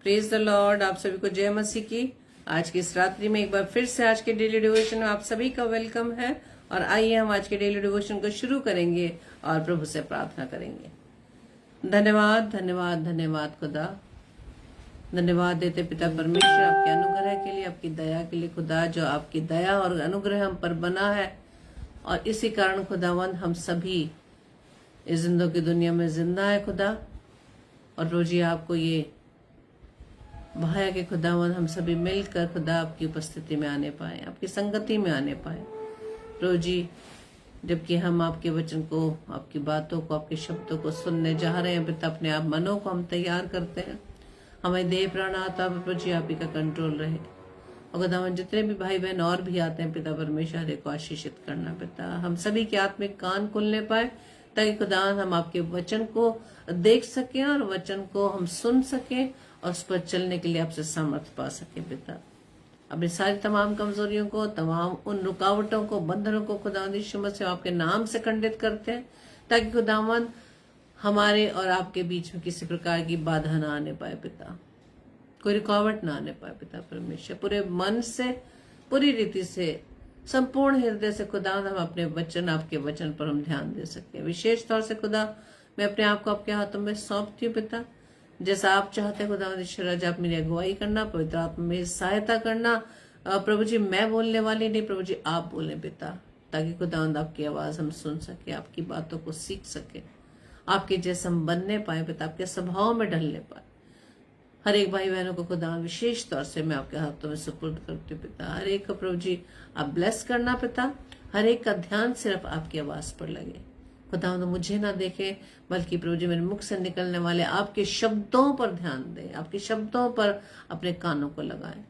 Praise the Lord. आप सभी को जय मसीह की। आज की इस रात्रि में एक बार फिर से आज के डेली डिवोशन में आप सभी का वेलकम है। और आइए हम आज के डेली डिवोशन को शुरू करेंगे और प्रभु से प्रार्थना करेंगे। धन्यवाद धन्यवाद धन्यवाद खुदा, धन्यवाद देते पिता परमेश्वर आपके अनुग्रह के लिए, आपकी दया के लिए खुदा, जो आपकी दया और अनुग्रह हम पर बना है। और इसी कारण खुदावंद हम सभी इस जिंदों की दुनिया में जिंदा है खुदा। और रोजी आपको ये भाया के खुदावंद हम सभी मिलकर खुदा आपकी उपस्थिति में आने पाए, आपकी संगति में आने पाए रोजी। जबकि हम आपके वचन को, आपकी बातों को, आपके शब्दों को सुनने जा रहे हैं पिता, अपने आप मनों को हम तैयार करते हैं। हमें देह प्राण आत्मा पर प्रभु जी आप ही का कंट्रोल रहे। और खुदावंद जितने भी भाई बहन और भी आते हैं पिता परमेश्वर, हर एक को आशीषित करना पिता। हम सभी के आत्मिक कान खुलने पाए ताकि खुदावंद हम आपके वचन को देख सकें और वचन को हम सुन सकें और उस पर चलने के लिए आपसे सामर्थ पा सके पिता। अपनी सारी तमाम कमजोरियों को, तमाम उन रुकावटों को, बंधनों को खुदावंद यीशु मसीह आपके नाम से खंडित करते हैं ताकि खुदावंद हमारे और आपके बीच में किसी प्रकार की बाधा ना आने पाए पिता, कोई रुकावट ना आने पाए पिता परमेश्वर। पूरे मन से, पूरी रीति से, संपूर्ण हृदय से खुदावंद हम अपने वचन, आपके वचन पर हम ध्यान दे सके। विशेष तौर से खुदा मैं अपने आप को आपके हाथों में सौंपती हूँ पिता। जैसा आप चाहते हैं खुदावंद ईश्वर, आज आप मेरी अगुवाई करना, पवित्र आत्मा में सहायता करना। प्रभु जी मैं बोलने वाली नहीं, प्रभु जी आप बोले पिता, ताकि खुदावंद आपकी आवाज हम सुन सके, आपकी बातों को सीख सके, आपके जैसे हम बनने पाए पिता, आपके स्वभाव में ढलने पाए। हर एक भाई बहनों को खुदावंद विशेष तौर से मैं आपके हाथों में सुपुर्द करती हूँ पिता। हर एक को प्रभु जी आप ब्लेस करना पिता। हर एक का ध्यान सिर्फ आपकी आवाज पर लगे खुदावंद, मुझे ना देखे बल्कि प्रभु जी मेरे मुख से निकलने वाले आपके शब्दों पर ध्यान दे, आपके शब्दों पर अपने कानों को लगाए।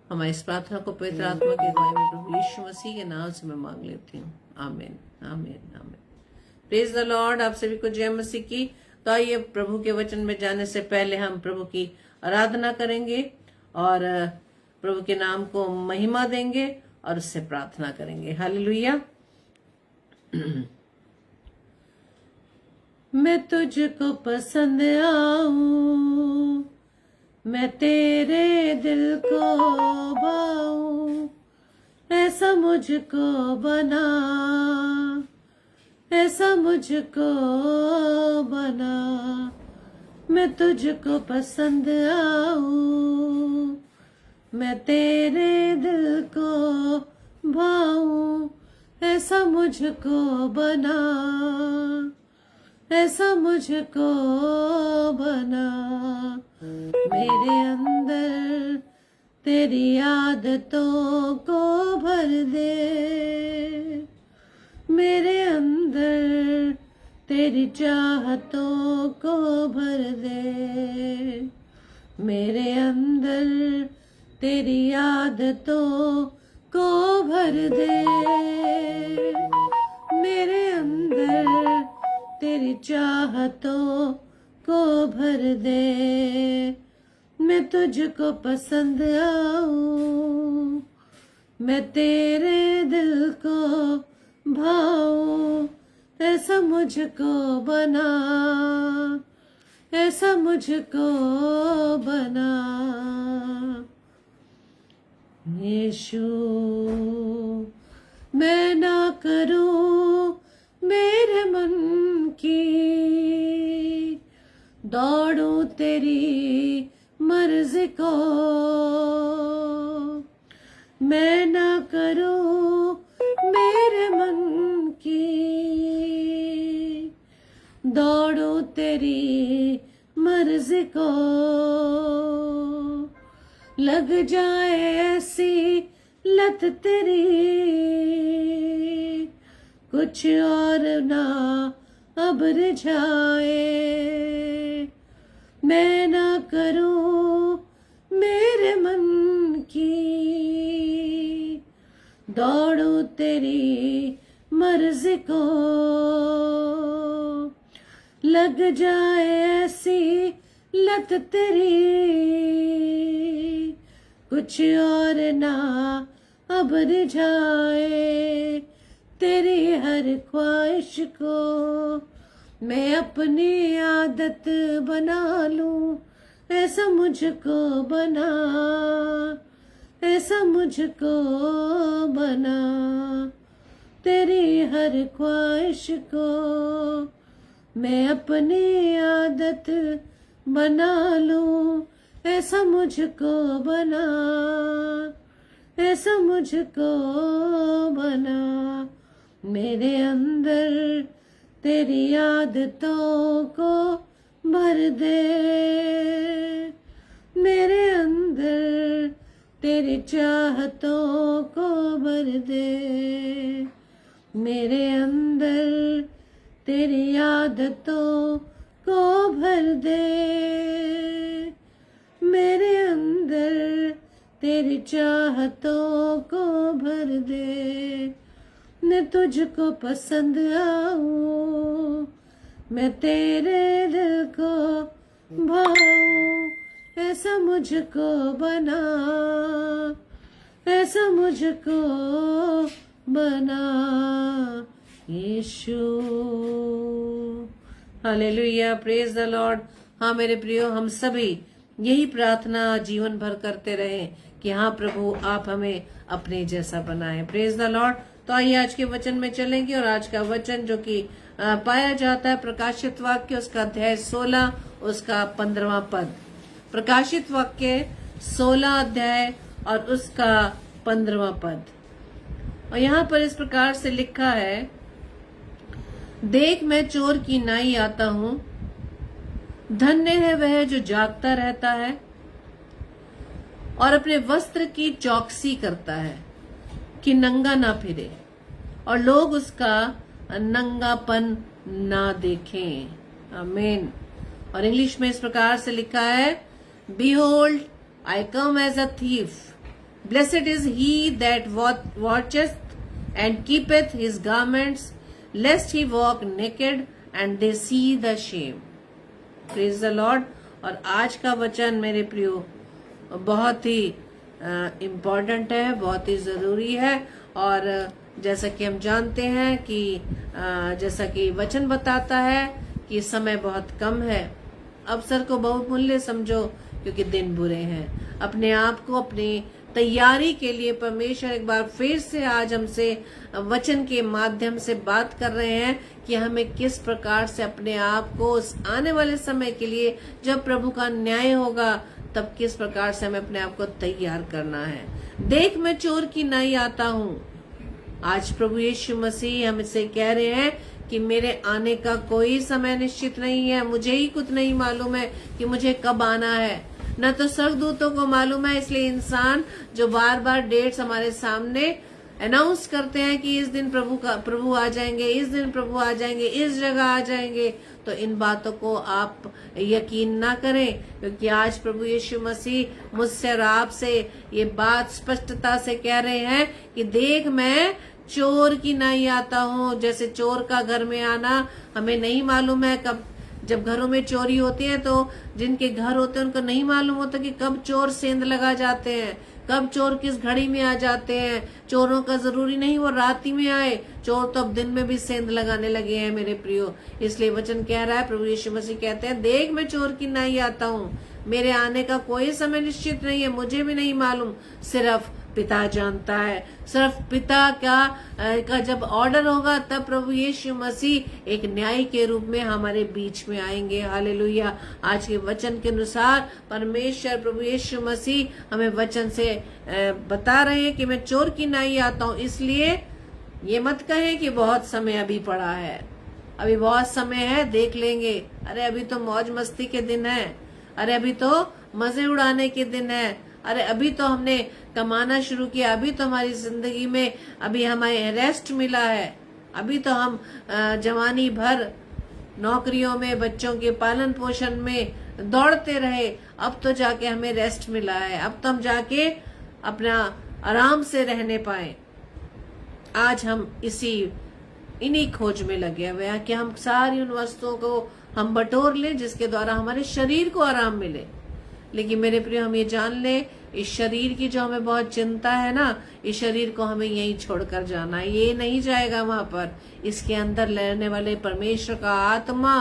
हमारी इस प्रार्थना को पवित्र आत्मा की अगुवाई में प्रभु यीशु मसीह के नाम से मैं मांग लेती हूँ। आमीन आमीन आमीन। Praise the Lord. आप सभी को जय मसीह की। तो आइए प्रभु के वचन में जाने से पहले हम प्रभु की आराधना करेंगे और प्रभु के नाम को महिमा देंगे और उससे प्रार्थना करेंगे। हालेलुया। मैं तुझको पसंद आऊं, मैं तेरे दिल को भाऊं, ऐसा मुझको बना, ऐसा मुझको बना। मैं तुझको पसंद आऊं, मैं तेरे दिल को भाऊं, ऐसा मुझको बना, ऐसा मुझको बना। मेरे अंदर तेरी आदतों को भर दे, मेरे अंदर तेरी चाहतों को भर दे, मेरे अंदर तेरी आदतों को भर दे, मेरे अंदर तेरी चाहतों को भर दे। मैं तुझको पसंद आऊं, मैं तेरे दिल को भाऊं, ऐसा मुझको बना, ऐसा मुझको बना। यीशु मैं ना करूं मेरे मन की, दौड़ूं तेरी मर्जी को, मैं ना करूं मेरे मन की, दौड़ूं तेरी मर्जी को। लग जाए ऐसी लत तेरी, कुछ और ना अब रिझाए, मैं ना करूं मेरे मन की, दौड़ूं तेरी मर्जी को। लग जाए ऐसी लत तेरी, कुछ और ना अब रिझाए, तेरी हर ख्वाहिश को मैं अपनी आदत बना लूं, ऐसा मुझको बना, ऐसा मुझको बना, तेरी हर ख्वाहिश को मैं अपनी आदत बना लूं। ऐसा मुझको बना, ऐसा मुझको बना, मेरे अंदर तेरी आदतों को भर दे, मेरे अंदर तेरी चाहतों को भर दे, मेरे अंदर तेरी आदतों को भर दे, मेरे अंदर तेरी चाहतों को भर दे। मैं तुझको पसंद आऊं, मैं तेरे दिल को भाऊं, ऐसा मुझको बना, ऐसा मुझको बना Yeshu. Hallelujah, praise the lord. हाँ मेरे प्रियो, हम सभी यही प्रार्थना जीवन भर करते रहें कि हाँ प्रभु आप हमें अपने जैसा बनाएं। Praise the Lord. तो आइए आज के वचन में चलेंगे और आज का वचन जो कि पाया जाता है प्रकाशित वाक्य उसका अध्याय 16 उसका 15वां पद। प्रकाशित वाक्य 16 अध्याय और उसका 15वां पद। और यहाँ पर इस प्रकार से लिखा है, देख मैं चोर की नाई आता हूँ, धन्य है वह जो जागता रहता है और अपने वस्त्र की चौकसी करता है कि नंगा ना फिरे और लोग उसका नंगापन ना देखें। आमीन। और इंग्लिश में इस प्रकार से लिखा है, Behold, I come as a thief. Blessed is he that watcheth and keepeth his garments, lest he walk naked and they see the shame. Praise the Lord। और आज का वचन मेरे प्रियो बहुत ही इम्पोर्टेंट है, बहुत ही जरूरी है। और जैसा कि हम जानते हैं कि जैसा कि वचन बताता है कि समय बहुत कम है, अवसर को बहुमूल्य समझो क्योंकि दिन बुरे हैं। अपने आप को अपनी तैयारी के लिए परमेश्वर एक बार फिर से आज हमसे वचन के माध्यम से बात कर रहे हैं कि हमें किस प्रकार से अपने आप को उस आने वाले समय के लिए जब प्रभु का न्याय होगा तब किस प्रकार से हमें अपने आप को तैयार करना है। देख मैं चोर की नाई आता हूँ। आज प्रभु यीशु मसीह हमसे कह रहे हैं कि मेरे आने का कोई समय निश्चित नहीं है, मुझे ही कुछ नहीं मालूम है कि मुझे कब आना है, न तो स्वर्गदूतों को मालूम है। इसलिए इंसान जो बार बार डेट्स हमारे सामने अनाउंस करते हैं कि इस दिन प्रभु आ जाएंगे, इस दिन प्रभु आ जाएंगे, इस जगह आ जाएंगे, तो इन बातों को आप यकीन ना करें, क्योंकि आज प्रभु यीशु मसीह मुझसे और आपसे ये बात स्पष्टता से कह रहे हैं कि देख मैं चोर की नाई आता हूँ। जैसे चोर का घर में आना हमें नहीं मालूम है कब, जब घरों में चोरी होती है तो जिनके घर होते हैं उनको नहीं मालूम होता कि कब चोर सेंध लगा जाते हैं, कब चोर किस घड़ी में आ जाते हैं। चोरों का जरूरी नहीं वो रात ही में आए, चोर तो अब दिन में भी सेंध लगाने लगे हैं मेरे प्रियो। इसलिए वचन कह रहा है, प्रभु यीशु मसीह कहते हैं, देख मैं चोर की नाई आता हूँ, मेरे आने का कोई समय निश्चित नहीं है, मुझे भी नहीं मालूम, सिर्फ पिता जानता है। सिर्फ पिता का जब ऑर्डर होगा तब प्रभु यीशु मसीह एक न्यायी के रूप में हमारे बीच में आएंगे। हालेलुया। आज के वचन के अनुसार परमेश्वर प्रभु यीशु मसीह हमें वचन से बता रहे हैं कि मैं चोर की नाई आता हूँ। इसलिए ये मत कहें कि बहुत समय अभी पड़ा है, अभी बहुत समय है, देख लेंगे, अरे अभी तो मौज मस्ती के दिन है, अरे अभी तो मजे उड़ाने के दिन है, अरे अभी तो हमने कमाना शुरू किया, अभी तो हमारी जिंदगी में अभी हमें रेस्ट मिला है, अभी तो हम जवानी भर नौकरियों में बच्चों के पालन पोषण में दौड़ते रहे, अब तो जाके हमें रेस्ट मिला है, अब तो हम जाके अपना आराम से रहने पाए। आज हम इन्हीं खोज में लगे हुए हैं कि हम सारी उन वस्तुओं को हम बटोर लें जिसके द्वारा हमारे शरीर को आराम मिले। लेकिन मेरे प्रिय हम ये जान लें, इस शरीर की जो हमें बहुत चिंता है ना, इस शरीर को हमें यहीं छोड़कर जाना है, ये नहीं जाएगा वहां पर। इसके अंदर रहने वाले परमेश्वर का आत्मा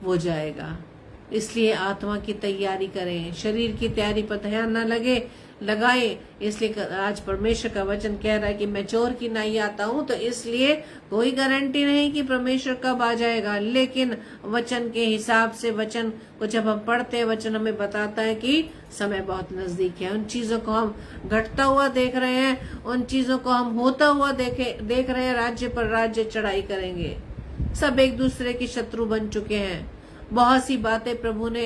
वो जाएगा। इसलिए आत्मा की तैयारी करें, शरीर की तैयारी पर ध्यान न लगाए। इसलिए आज परमेश्वर का वचन कह रहा है कि मैं चोर की नाई आता हूं, तो इसलिए कोई गारंटी नहीं कि परमेश्वर कब आ जाएगा, लेकिन वचन के हिसाब से, वचन को जब हम पढ़ते हैं, वचन हमें बताता है कि समय बहुत नजदीक है। उन चीजों को हम घटता हुआ देख रहे हैं, उन चीजों को हम होता हुआ देख रहे हैं। राज्य पर राज्य चढ़ाई करेंगे, सब एक दूसरे के शत्रु बन चुके हैं। बहुत सी बातें प्रभु ने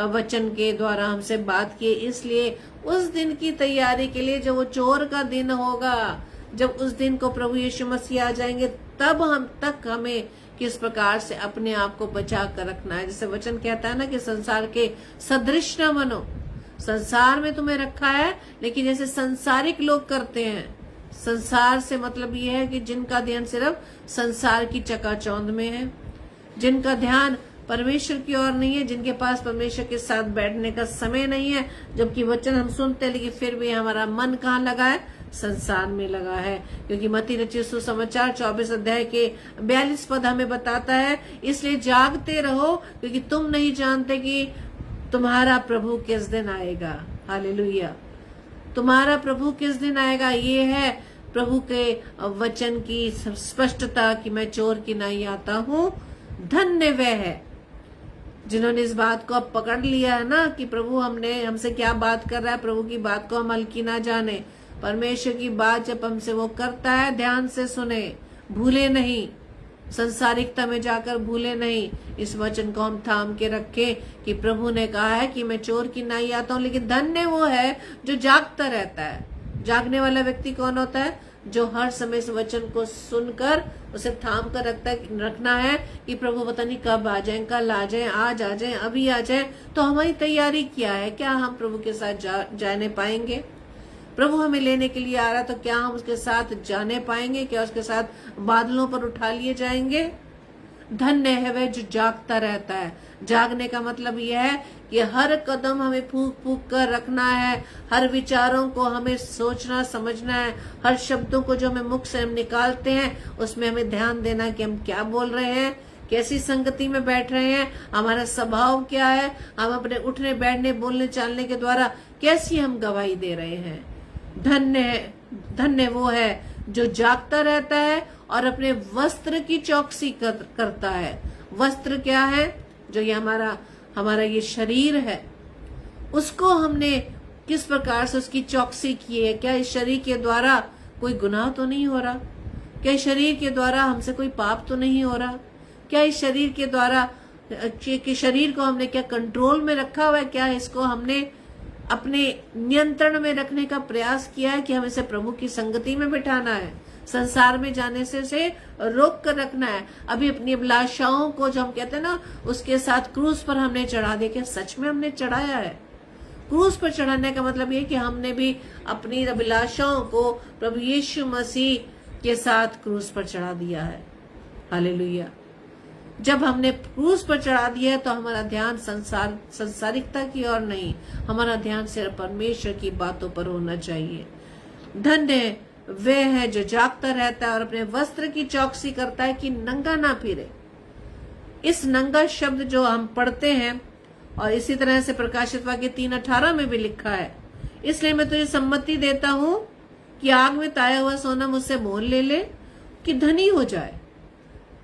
वचन के द्वारा हमसे बात की। इसलिए उस दिन की तैयारी के लिए, जब वो चोर का दिन होगा, जब उस दिन को प्रभु यीशु मसीह आ जाएंगे, तब हमें किस प्रकार से अपने आप को बचा कर रखना है। जैसे वचन कहता है ना कि संसार के सदृश न बनो। संसार में तुम्हें रखा है, लेकिन जैसे संसारिक लोग करते हैं। संसार से मतलब ये है कि जिनका ध्यान सिर्फ संसार की चकाचौंध में है, जिनका ध्यान परमेश्वर की ओर नहीं है, जिनके पास परमेश्वर के साथ बैठने का समय नहीं है। जबकि वचन हम सुनते हैं, लेकिन फिर भी हमारा मन कहाँ लगा है? संसार में लगा है। क्योंकि मत्ती रचित सुसमाचार 24 अध्याय के 42 पद हमें बताता है, इसलिए जागते रहो, क्योंकि तुम नहीं जानते कि तुम्हारा प्रभु किस दिन आएगा। हालेलुया। तुम्हारा प्रभु किस दिन आएगा, ये है प्रभु के वचन की स्पष्टता कि मैं चोर की नाई आता हूँ। धन्य वह है जिन्होंने इस बात को अब पकड़ लिया है ना कि प्रभु हमसे क्या बात कर रहा है। प्रभु की बात को हम हल्की ना जाने। परमेश्वर की बात जब हमसे वो करता है, ध्यान से सुने, भूले नहीं, संसारिकता में जाकर भूले नहीं। इस वचन को हम थाम के रखें कि प्रभु ने कहा है कि मैं चोर की नाई आता हूँ। लेकिन धन्य वो है जो जागता रहता है। जागने वाला व्यक्ति कौन होता है? जो हर समय इस वचन को सुनकर उसे थाम कर रखना है कि प्रभु पता नहीं कब आ जाए, कल आ जाए, आज आ जाए, अभी आ जाए। तो हमारी तैयारी क्या है? क्या हम प्रभु के साथ जाने पाएंगे? प्रभु हमें लेने के लिए आ रहा है, तो क्या हम उसके साथ जाने पाएंगे? क्या उसके साथ बादलों पर उठा लिए जाएंगे? धन्य है वह जो जागता रहता है। जागने का मतलब यह है कि हर कदम हमें फूक फूक कर रखना है, हर विचारों को हमें सोचना समझना है, हर शब्दों को जो हमें मुख से हम निकालते हैं उसमें हमें ध्यान देना है कि हम क्या बोल रहे हैं, कैसी संगति में बैठ रहे हैं, हमारा स्वभाव क्या है, हम अपने उठने बैठने बोलने चालने के द्वारा कैसी हम गवाही दे रहे हैं। धन्य वो है जो जागता रहता है और अपने वस्त्र की चौकसी करता है। वस्त्र क्या है? जो ये हमारा ये शरीर है, उसको हमने किस प्रकार से उसकी चौकसी की है। क्या इस शरीर के द्वारा कोई गुनाह तो नहीं हो रहा? क्या इस शरीर के द्वारा हमसे कोई पाप तो नहीं हो रहा? क्या इस शरीर के द्वारा कि शरीर को हमने क्या कंट्रोल में रखा हुआ है? क्या इसको हमने अपने नियंत्रण में रखने का प्रयास किया है कि हमें इसे प्रभु की संगति में बिठाना है, संसार में जाने से उसे रोक कर रखना है। अभी अपनी अभिलाषाओं को जो हम कहते हैं ना, उसके साथ क्रूस पर हमने चढ़ा दिया। क्या सच में हमने चढ़ाया है? क्रूस पर चढ़ाने का मतलब ये कि हमने भी अपनी अभिलाषाओं को प्रभु यीशु मसीह के साथ क्रूस पर चढ़ा दिया है। हालेलुया। जब हमने क्रूस पर चढ़ा दिया है तो हमारा ध्यान संसारिकता की ओर नहीं, हमारा ध्यान सिर्फ परमेश्वर की बातों पर होना चाहिए। धन्य वे है जो जागता रहता है और अपने वस्त्र की चौकसी करता है कि नंगा ना फिरे। इस नंगा शब्द जो हम पढ़ते हैं, और इसी तरह से प्रकाशित वाक्य 3:18 में भी लिखा है, इसलिए मैं तुझे सम्मति देता हूं कि आग में ताया हुआ सोना मुझसे मोल ले कि धनी हो जाए,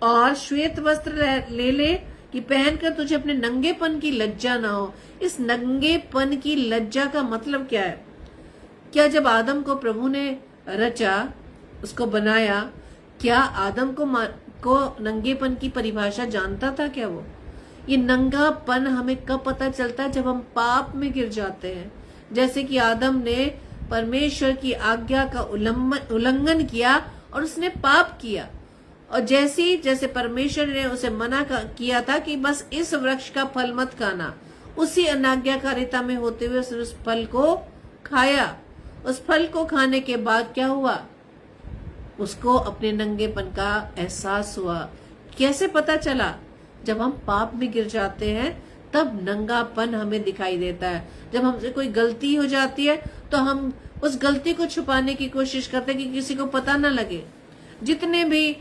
और श्वेत वस्त्र ले कि पहनकर तुझे अपने नंगेपन की लज्जा ना हो। इस नंगेपन की लज्जा का मतलब क्या है? क्या जब आदम को प्रभु ने रचा, उसको बनाया, क्या आदम को नंगेपन की परिभाषा जानता था क्या वो? ये नंगापन हमें कब पता चलता है? जब हम पाप में गिर जाते हैं। जैसे कि आदम ने परमेश्वर की आज्ञा का उल्लंघन किया और उसने पाप किया, और जैसे परमेश्वर ने उसे मना किया था कि बस इस वृक्ष का फल मत खाना, उसी अनाज्ञाकारिता में होते हुए उसने उस फल को खाया। उस फल को खाने के बाद क्या हुआ? उसको अपने नंगेपन का एहसास हुआ। कैसे पता चला? जब हम पाप में गिर जाते हैं तब नंगापन हमें दिखाई देता है। जब हमसे कोई गलती हो जाती है तो हम उस गलती को छुपाने की कोशिश करते हैं कि किसी को पता ना लगे। जितने भी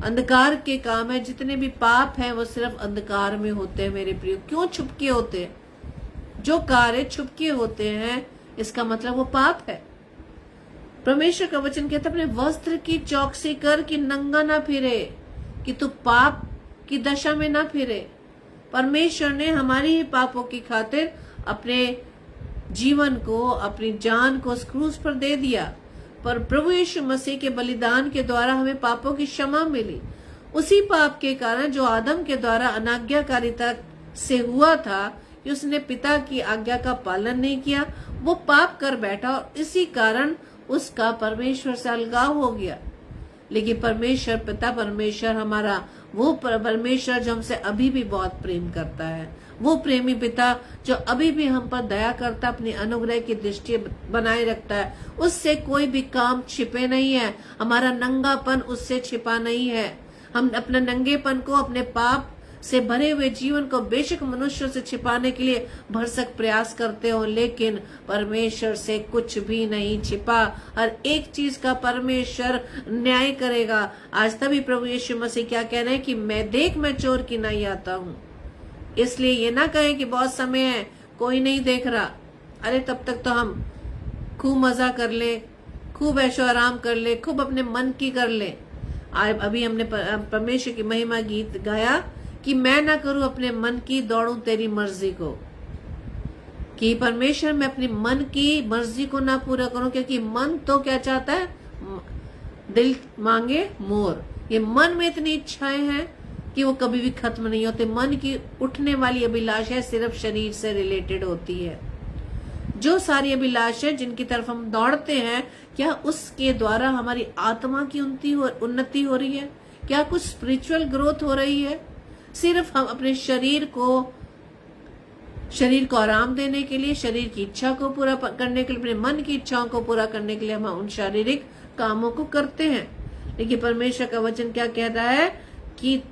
अंधकार के काम है, जितने भी पाप हैं वो सिर्फ अंधकार में होते हैं मेरे प्रियो। क्यों छुपके होते हैं? जो कार्य छुपके होते हैं इसका मतलब वो पाप है। परमेश्वर का वचन कहता है अपने वस्त्र की चौकसी कर कि नंगा ना फिरे, कि तू पाप की दशा में ना फिरे। परमेश्वर ने हमारी ही पापों की खातिर अपने जीवन को, अपनी जान को उस क्रूस पर दे दिया। पर प्रभु यीशु मसीह के बलिदान के द्वारा हमें पापों की क्षमा मिली। उसी पाप के कारण जो आदम के द्वारा अनाज्ञाकारिता से हुआ था कि उसने पिता की आज्ञा का पालन नहीं किया, वो पाप कर बैठा और इसी कारण उसका परमेश्वर से अलगाव हो गया। लेकिन परमेश्वर पिता, परमेश्वर हमारा वो परमेश्वर जो हमसे अभी भी बहुत प्रेम करता है, वो प्रेमी पिता जो अभी भी हम पर दया करता, अपनी अनुग्रह की दृष्टि बनाए रखता है, उससे कोई भी काम छिपे नहीं है। हमारा नंगापन उससे छिपा नहीं है। हम अपने नंगेपन को, अपने पाप से भरे हुए जीवन को बेशक मनुष्य से छिपाने के लिए भरसक प्रयास करते हो, लेकिन परमेश्वर से कुछ भी नहीं छिपा। हर एक चीज का परमेश्वर न्याय करेगा। आज तभी प्रभु यीशु मसीह क्या कह रहे हैं कि मैं चोर की नहीं आता हूँ। इसलिए ये ना कहें कि बहुत समय है, कोई नहीं देख रहा। अरे तब तक तो हम खूब मजा कर ले, खूब ऐशो आराम कर ले, खूब अपने मन की कर ले। अभी हमने परमेश्वर की महिमा गीत गाया कि मैं ना करूं अपने मन की, दौड़ूं तेरी मर्जी को। कि परमेश्वर मैं अपनी मन की मर्जी को ना पूरा करूं, क्योंकि मन तो क्या चाहता है? दिल मांगे मोर। ये मन में इतनी इच्छाएं हैं कि वो कभी भी खत्म नहीं होते। मन की उठने वाली अभिलाषा सिर्फ शरीर से रिलेटेड होती है। जो सारी अभिलाषाएं जिनकी तरफ हम दौड़ते हैं, क्या उसके द्वारा हमारी आत्मा की उन्नति हो रही है? क्या कुछ स्पिरिचुअल ग्रोथ हो रही है? सिर्फ हम अपने शरीर को आराम देने के लिए, शरीर की इच्छा को पूरा करने के लिए, अपने मन की इच्छाओं को पूरा करने के लिए हम उन शारीरिक कामों को करते हैं। लेकिन परमेश्वर का वचन क्या कहता है कि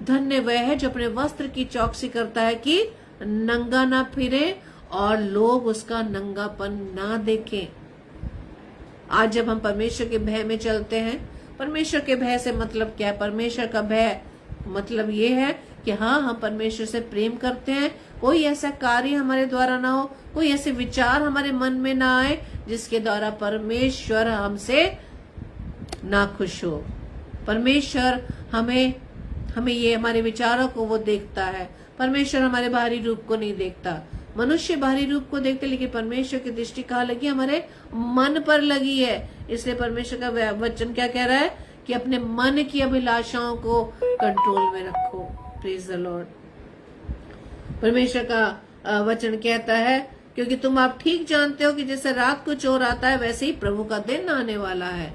धन्य वह है जो अपने वस्त्र की चौकसी करता है कि नंगा ना फिरे और लोग उसका नंगापन ना देखें। आज जब हम परमेश्वर के भय में चलते हैं, परमेश्वर के भय से मतलब क्या है? परमेश्वर का भय मतलब ये है कि हाँ, हम परमेश्वर से प्रेम करते हैं। कोई ऐसा कार्य हमारे द्वारा ना हो, कोई ऐसे विचार हमारे मन में ना आए जिसके द्वारा परमेश्वर हमसे ना खुश हो। परमेश्वर हमें ये हमारे विचारों को वो देखता है। परमेश्वर हमारे बाहरी रूप को नहीं देखता। मनुष्य बाहरी रूप को देखते, लेकिन परमेश्वर की दृष्टि कहाँ लगी? हमारे मन पर लगी है। इसलिए परमेश्वर का वचन क्या कह रहा है कि अपने मन की अभिलाषाओं को कंट्रोल में रखो। Praise the Lord. परमेश्वर का वचन कहता है क्योंकि तुम आप ठीक जानते हो कि जैसे रात को चोर आता है, वैसे ही प्रभु का दिन आने वाला है।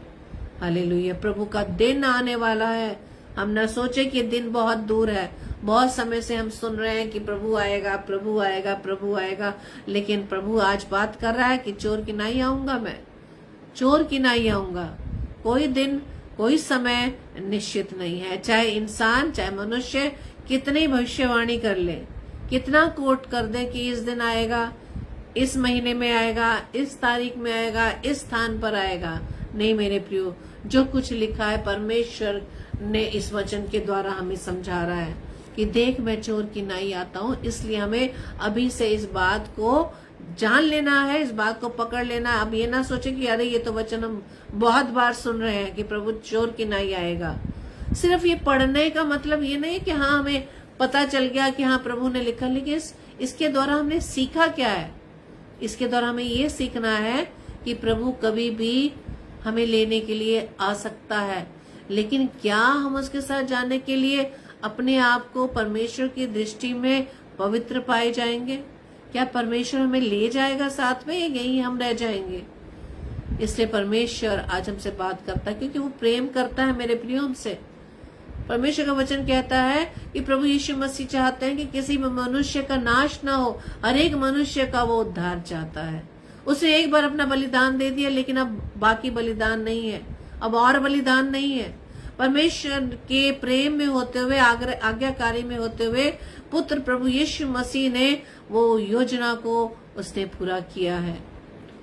हालेलुया। प्रभु का दिन आने वाला है। हम न सोचे कि दिन बहुत दूर है। बहुत समय से हम सुन रहे हैं कि प्रभु आएगा, प्रभु आएगा, प्रभु आएगा, लेकिन प्रभु आज बात कर रहा है कि चोर की नाई आऊंगा मैं, चोर की नाई आऊंगा। कोई दिन, कोई समय निश्चित नहीं है। चाहे इंसान, चाहे मनुष्य कितनी भविष्यवाणी कर ले, कितना कोट कर दे कि इस दिन आएगा, इस महीने में आएगा, इस तारीख में आएगा, इस स्थान पर आएगा। नहीं मेरे प्रियो, जो कुछ लिखा है परमेश्वर ने इस वचन के द्वारा हमें समझा रहा है कि देख मैं चोर की नाई आता हूँ। इसलिए हमें अभी से इस बात को जान लेना है, इस बात को पकड़ लेना है। अब ये ना सोचे कि अरे ये तो वचन हम बहुत बार सुन रहे हैं कि प्रभु चोर की नाई आएगा। सिर्फ ये पढ़ने का मतलब ये नहीं कि हाँ हमें पता चल गया कि हाँ प्रभु ने लिखा, लेकिन इसके द्वारा हमने सीखा क्या है? इसके द्वारा हमें ये सीखना है कि प्रभु कभी भी हमें लेने के लिए आ सकता है, लेकिन क्या हम उसके साथ जाने के लिए अपने आप को परमेश्वर की दृष्टि में पवित्र पाए जाएंगे? क्या परमेश्वर हमें ले जाएगा साथ में, या यहीं हम रह जाएंगे? इसलिए परमेश्वर आज हमसे बात करता है क्योंकि वो प्रेम करता है मेरे प्रियो हमसे। परमेश्वर का वचन कहता है कि प्रभु यीशु मसीह चाहते हैं कि किसी मनुष्य का नाश ना हो, हर एक मनुष्य का वो उद्धार चाहता है। उसने एक बार अपना बलिदान दे दिया, लेकिन अब बाकी बलिदान नहीं है, अब और बलिदान नहीं है। परमेश्वर के प्रेम में होते हुए, आज्ञाकारी में होते हुए पुत्र प्रभु यीशु मसीह ने वो योजना को उसने पूरा किया है।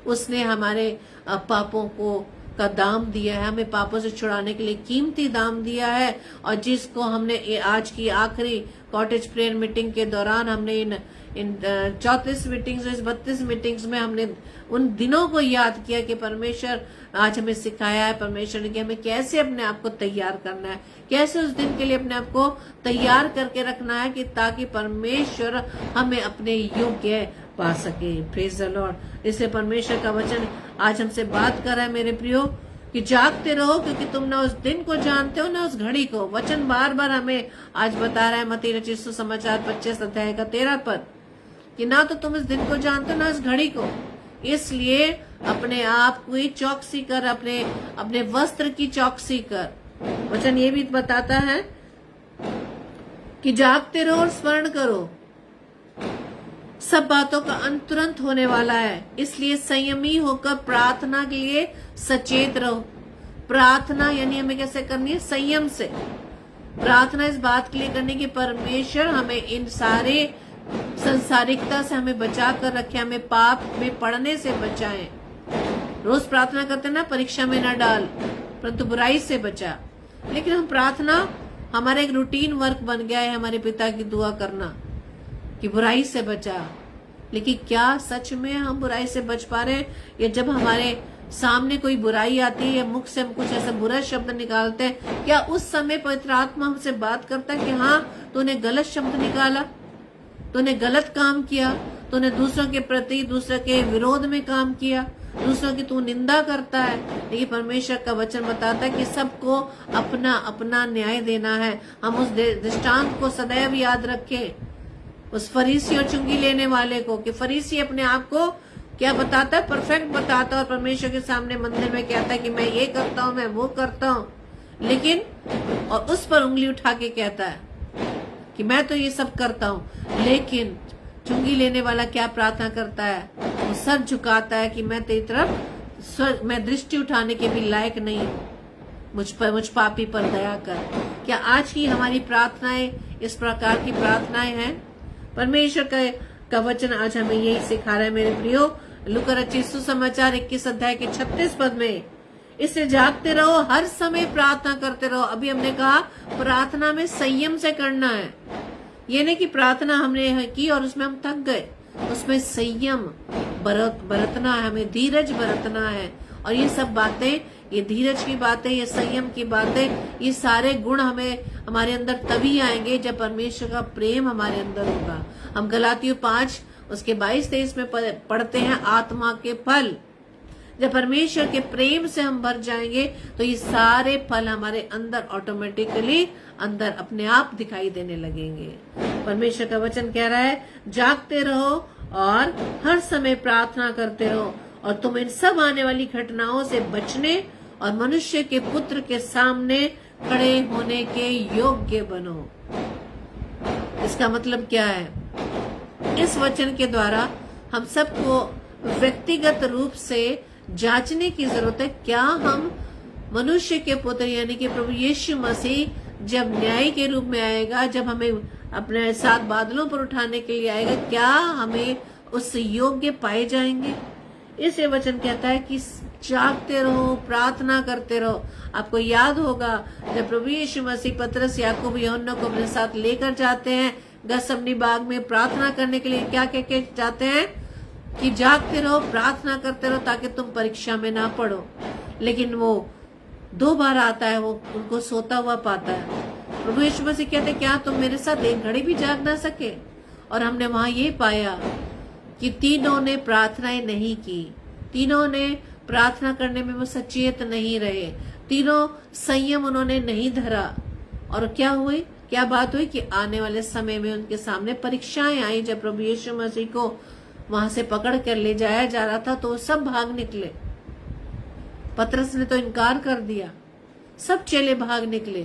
उसने हमारे पापों को का दाम दिया है, हमें पापों से छुड़ाने के लिए कीमती दाम दिया है, और जिसको हमने आज की आखिरी कॉटेज प्रेयर मीटिंग के दौरान हमने इन 34 मीटिंग्स, इस 32 मीटिंग्स में हमने उन दिनों को याद किया कि परमेश्वर आज हमें सिखाया है, परमेश्वर ने कि हमें कैसे अपने आप को तैयार करना है, कैसे उस दिन के लिए अपने आप को तैयार करके रखना है, कि ताकि परमेश्वर हमें अपने योग्य पा सके। Praise the Lord. इसलिए परमेश्वर का वचन आज हमसे बात कर रहा है मेरे प्रियो, कि जागते रहो, क्योंकि तुम ना उस दिन को जानते हो ना उस घड़ी को। वचन बार बार हमें आज बता रहा है, मत्ती रचित सुसमाचार 25 अध्याय का 13 पद, कि ना तो तुम इस दिन को जानते हो ना इस घड़ी को। इसलिए अपने आप की चौकसी कर, अपने वस्त्र की चौकसी कर। वचन ये भी बताता है कि जागते रहो और स्मरण करो, सब बातों का अंत तुरंत होने वाला है, इसलिए संयमी होकर प्रार्थना के लिए सचेत रहो। प्रार्थना यानी हमें कैसे करनी है? संयम से। प्रार्थना इस बात के लिए करनी कि परमेश्वर हमें इन सारे संसारिकता से हमें बचा कर रखे, हमें पाप में पड़ने से बचाए। रोज प्रार्थना करते ना, परीक्षा में न डाल परंतु बुराई से बचा। लेकिन हम प्रार्थना हमारा एक रूटीन वर्क बन गया है, हमारे पिता की दुआ करना कि बुराई से बचा। लेकिन क्या सच में हम बुराई से बच पा रहे हैं? या जब हमारे सामने कोई बुराई आती है या मुख से हम कुछ ऐसा बुरा शब्द निकालते हैं, क्या उस समय पवित्र आत्मा हमसे बात करता है कि हाँ तूने गलत शब्द निकाला, तूने गलत काम किया, तूने दूसरों के प्रति, दूसरों के विरोध में काम किया, दूसरों की तू निंदा करता है। लेकिन परमेश्वर का वचन बताता है कि सबको अपना अपना न्याय देना है। हम उस दृष्टांत को सदैव याद रखें, उस फरीसी और चुंगी लेने वाले को, कि फरीसी अपने आप को क्या बताता है? परफेक्ट बताता है, और परमेश्वर के सामने मंदिर में कहता है कि मैं ये करता हूँ, मैं वो करता हूँ, लेकिन और उस पर उंगली उठा के कहता है कि मैं तो ये सब करता हूँ। लेकिन चुंगी लेने वाला क्या प्रार्थना करता है? वो सर झुकाता है कि मैं तेरी तरफ मैं दृष्टि उठाने के भी लायक नहीं हूँ, मुझ पापी पर दया कर। क्या आज की हमारी प्रार्थनाएं इस प्रकार की प्रार्थनाएं हैं? परमेश्वर का वचन आज हमें यही सिखा रहा है मेरे प्रियो। लूका रचित सुसमाचार 21 अध्याय के 36 पद में, इससे जागते रहो, हर समय प्रार्थना करते रहो। अभी हमने कहा प्रार्थना में संयम से करना है। ये नहीं कि प्रार्थना हमने की और उसमें हम थक गए, उसमें संयम बरतना है, हमें धीरज बरतना है। और ये सब बातें, ये धीरज की बातें, ये संयम की बातें, ये सारे गुण हमारे अंदर तभी आएंगे जब परमेश्वर का प्रेम हमारे अंदर होगा। हम गलातियों 5 उसके 22-23 में पढ़ते हैं, आत्मा के फल। जब परमेश्वर के प्रेम से हम भर जाएंगे तो ये सारे फल हमारे अंदर ऑटोमेटिकली अंदर अपने आप दिखाई देने लगेंगे। परमेश्वर का वचन कह रहा है, जागते रहो और हर समय प्रार्थना करते रहो, और तुम इन सब आने वाली घटनाओं से बचने और मनुष्य के पुत्र के सामने खड़े होने के योग्य बनो। इसका मतलब क्या है? इस वचन के द्वारा हम सबको व्यक्तिगत रूप से जांचने की जरूरत है, क्या हम मनुष्य के पुत्र यानी कि प्रभु यीशु मसीह जब न्याय के रूप में आएगा, जब हमें अपने साथ बादलों पर उठाने के लिए आएगा, क्या हमें उस योग्य पाए जाएंगे? इसे वचन कहता है कि जागते रहो, प्रार्थना करते रहो। आपको याद होगा जब प्रभु यीशु मसीह पतरस, याकूब, यूहन्ना को अपने साथ लेकर जाते हैं गसमनी बाग में प्रार्थना करने के लिए, क्या कह के जाते हैं कि जागते रहो, प्रार्थना करते रहो ताकि तुम परीक्षा में ना पड़ो। लेकिन वो 2 बार आता है, वो उनको सोता हुआ पाता है। प्रभु यीशु मसीह कहते, क्या तुम मेरे साथ एक घड़ी भी जाग ना सके? और हमने वहां ये पाया कि तीनों ने प्रार्थनाएं नहीं की, तीनों ने प्रार्थना करने में वो सचेत नहीं रहे, तीनों संयम उन्होंने नहीं धरा। और क्या बात हुई कि आने वाले समय में उनके सामने परीक्षाएं आई। जब प्रभु यीशु मसीह को वहां से पकड़ कर ले जाया जा रहा था तो वो सब भाग निकले। पतरस ने तो इनकार कर दिया, सब चेले भाग निकले।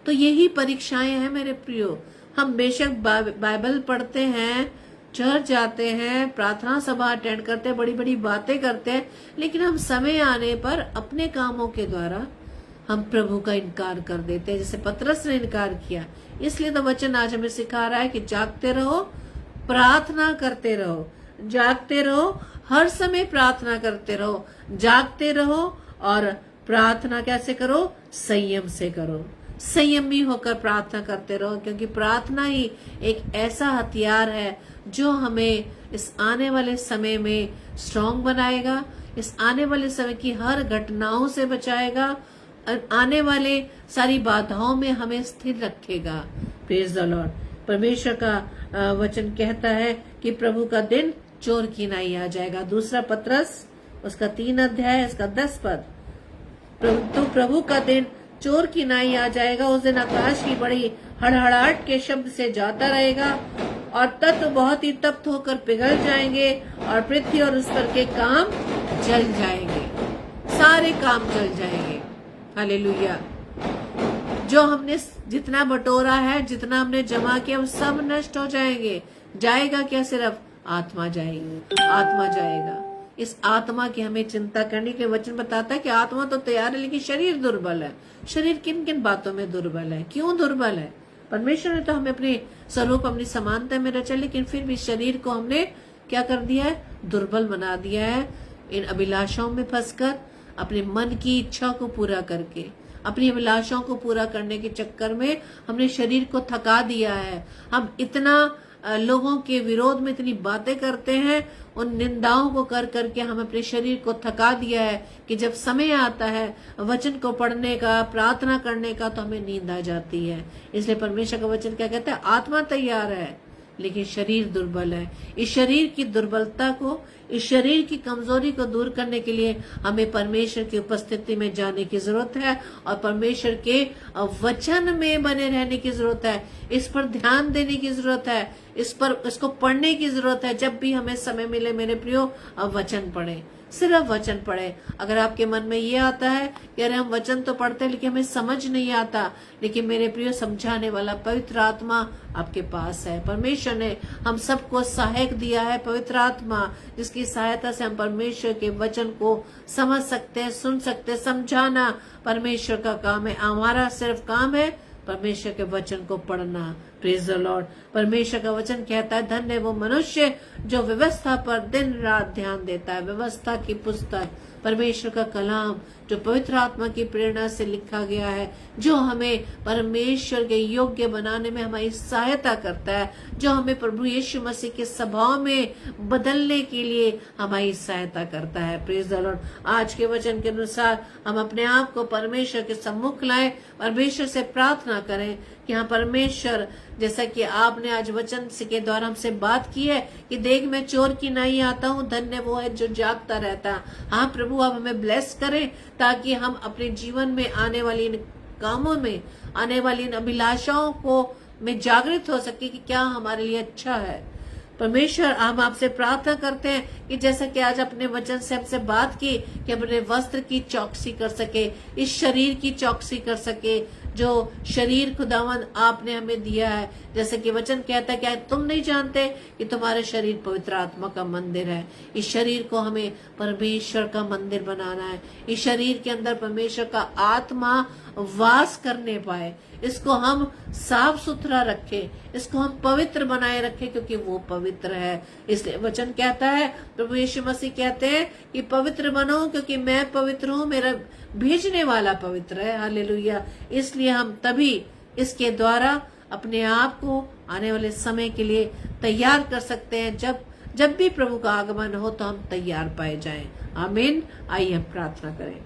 तो यही परीक्षाएं हैं मेरे प्रियो। हम बेशक बाइबल पढ़ते हैं, चर्च जाते हैं, प्रार्थना सभा अटेंड करते हैं, बड़ी बड़ी बातें करते हैं, लेकिन हम समय आने पर अपने कामों के द्वारा हम प्रभु का इनकार कर देते हैं, जैसे पतरस ने इनकार किया। इसलिए तो वचन आज हमें सिखा रहा है कि जागते रहो, प्रार्थना करते रहो, जागते रहो, हर समय प्रार्थना करते रहो, जागते रहो और प्रार्थना कैसे करो? संयम से करो। संयमी होकर प्रार्थना करते रहो, क्योंकि प्रार्थना ही एक ऐसा हथियार है जो हमें इस आने वाले समय में स्ट्रांग बनाएगा, इस आने वाले समय की हर घटनाओं से बचाएगा, आने वाले सारी बाधाओं में हमें स्थिर रखेगा। Praise the Lord. परमेश्वर का वचन कहता है कि प्रभु का दिन चोर की नाई आ जाएगा। दूसरा पत्रस उसका 3 अध्याय इसका 10 पद। तो प्रभु का दिन चोर की नाई आ जाएगा। उस दिन आकाश की बड़ी हड़हड़ाहट के शब्द से जाता रहेगा और तत्व बहुत ही तप्त होकर पिघल जाएंगे और पृथ्वी और उस पर के काम जल जाएंगे। सारे काम जल जाएंगे। हालेलुया। जो हमने जितना बटोरा है, जितना हमने जमा किया, वो सब नष्ट हो जाएंगे। जाएगा क्या? सिर्फ आत्मा जाएगी। आत्मा जाएगा। इस आत्मा की हमें चिंता करने के वचन बताता है कि आत्मा तो तैयार है लेकिन शरीर दुर्बल है। शरीर किन किन बातों में दुर्बल है? क्यों दुर्बल है? परमेश्वर ने तो हमें अपने स्वरूप, अपनी समानता में रचा, लेकिन फिर भी शरीर को हमने क्या कर दिया है? दुर्बल बना दिया है। इन अभिलाषाओं में फंसकर, अपने मन की इच्छा को पूरा करके, अपनी अभिलाषाओं को पूरा करने के चक्कर में हमने शरीर को थका दिया है। हम इतना लोगों के विरोध में इतनी बातें करते हैं, उन निंदाओं को कर करके हम अपने शरीर को थका दिया है कि जब समय आता है वचन को पढ़ने का, प्रार्थना करने का, तो हमें नींद आ जाती है। इसलिए परमेश्वर का वचन क्या कहता है? आत्मा तैयार है लेकिन शरीर दुर्बल है। इस शरीर की दुर्बलता को, इस शरीर की कमजोरी को दूर करने के लिए हमें परमेश्वर की उपस्थिति में जाने की जरूरत है और परमेश्वर के वचन में बने रहने की जरूरत है। इस पर ध्यान देने की जरूरत है, इसको पढ़ने की जरूरत है। जब भी हमें समय मिले मेरे प्रियो, अब वचन पढ़े, सिर्फ वचन पढ़े। अगर आपके मन में ये आता है कि अरे हम वचन तो पढ़ते हैं लेकिन हमें समझ नहीं आता, लेकिन मेरे प्रियो समझाने वाला पवित्र आत्मा आपके पास है। परमेश्वर ने हम सबको सहायक दिया है, पवित्र आत्मा, जिसकी सहायता से हम परमेश्वर के वचन को समझ सकते हैं, सुन सकते हैं। समझाना परमेश्वर का काम है। हमारा सिर्फ काम है परमेश्वर के वचन को पढ़ना। Praise the Lord. परमेश्वर का वचन कहता है, धन्य वो मनुष्य जो व्यवस्था पर दिन रात ध्यान देता है। व्यवस्था की पुस्तक, परमेश्वर का कलाम जो पवित्र आत्मा की प्रेरणा से लिखा गया है, जो हमें परमेश्वर के योग्य बनाने में हमारी सहायता करता है, जो हमें प्रभु यीशु मसीह के स्वभाव में बदलने के लिए हमारी सहायता करता है। Praise the Lord. आज के वचन के अनुसार हम अपने आप को परमेश्वर के सम्मुख लाएं, परमेश्वर से प्रार्थना करें कि हाँ परमेश्वर, जैसा कि आपने आज वचन के द्वारा हमसे बात की है कि देख मैं चोर की नाई आता हूँ, धन्य वो है जो जागता रहता है। हाँ प्रभु, आप हमें ब्लेस करें ताकि हम अपने जीवन में आने वाली इन कामों में, आने वाली इन अभिलाषाओं को में जागृत हो सके कि क्या हमारे लिए अच्छा है। परमेश्वर, हम आपसे प्रार्थना करते हैं कि जैसा कि आज अपने वचन से हमसे बात की कि अपने वस्त्र की चौकसी कर सके, इस शरीर की चौकसी कर सके, जो शरीर खुदावन आपने हमें दिया है। जैसे कि वचन कहता है, क्या तुम नहीं जानते कि तुम्हारा शरीर पवित्र आत्मा का मंदिर है। इस शरीर को हमें परमेश्वर का मंदिर बनाना है। इस शरीर के अंदर परमेश्वर का आत्मा वास करने पाए, इसको हम साफ सुथरा रखें, इसको हम पवित्र बनाए रखें, क्योंकि वो पवित्र है। इसलिए वचन कहता है, प्रभु यीशु मसीह कहते हैं कि पवित्र बनो क्योंकि मैं पवित्र हूँ, मेरा भेजने वाला पवित्र है। हालेलुया। इसलिए हम तभी इसके द्वारा अपने आप को आने वाले समय के लिए तैयार कर सकते हैं। जब भी प्रभु का आगमन हो तो हम तैयार पाए जाएं। आमीन। आइए हम प्रार्थना करें।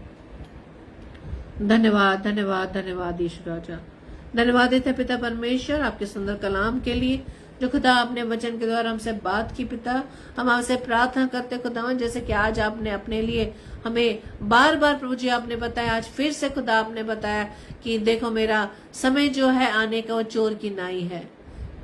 धन्यवाद, धन्यवाद, धन्यवाद यीशु राजा। धन्यवाद देते पिता परमेश्वर आपके सुंदर कलाम के लिए, जो खुदा आपने वचन के द्वारा हमसे बात की। पिता, हम आपसे प्रार्थना करते खुदावन, जैसे कि आज आपने अपने लिए हमें बार बार प्रभु जी आपने बताया, आज फिर से खुदा आपने बताया कि देखो मेरा समय जो है आने का वो चोर की नाई है।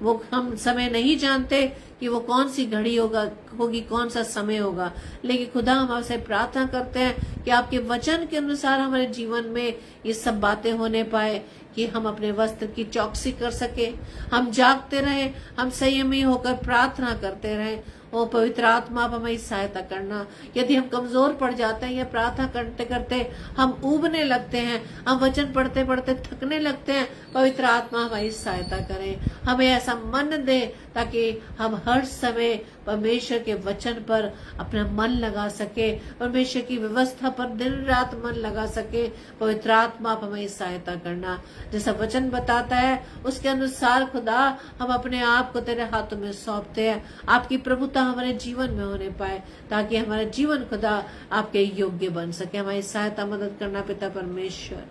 वो हम समय नहीं जानते कि वो कौन सी घड़ी होगी, कौन सा समय होगा, लेकिन खुदा हम आपसे प्रार्थना करते हैं कि आपके वचन के अनुसार हमारे जीवन में ये सब बातें होने पाए कि हम अपने वस्त्र की चौकसी कर सके, हम जागते रहें, हम संयमी होकर प्रार्थना करते रहें ओ पवित्र आत्मा आप हमारी सहायता करना। यदि हम कमजोर पड़ जाते हैं या प्रार्थना करते करते हम ऊबने लगते हैं, हम वचन पढ़ते पढ़ते थकने लगते हैं, पवित्र आत्मा हमारी सहायता करें। हमें ऐसा मन दे ताकि हम हर समय परमेश्वर के वचन पर अपना मन लगा सके, परमेश्वर की व्यवस्था पर दिन रात मन लगा सके। पवित्र आत्मा आप हमारी सहायता करना। जैसा वचन बताता है उसके अनुसार खुदा हम अपने आप को तेरे हाथों में सौंपते हैं। आपकी प्रभुता हमारे जीवन में होने पाए ताकि हमारा जीवन खुदा आपके योग्य बन सके। हमारी सहायता मदद करना पिता परमेश्वर।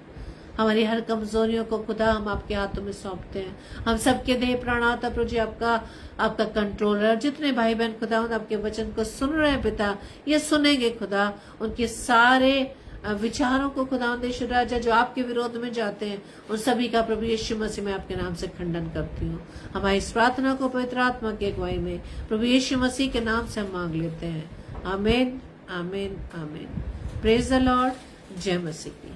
हमारी हर कमजोरियों को खुदा हम आपके हाथों में सौंपते हैं। हम सबके देह प्राण आत्मा प्रभु जी आपका कंट्रोल है। जितने भाई बहन खुदा आपके वचन को सुन रहे हैं पिता, ये सुनेंगे खुदा, उनके सारे विचारों को खुदा यीशु राजा जो आपके विरोध में जाते हैं उन सभी का प्रभु यीशु मसीह में आपके नाम से खंडन करती हूँ। हमारी इस प्रार्थना को पवित्र आत्मा की अगुवाई में प्रभु यीशु मसीह के नाम से हम मांग लेते हैं। आमीन, आमीन, आमीन। Praise the Lord. जय मसीह।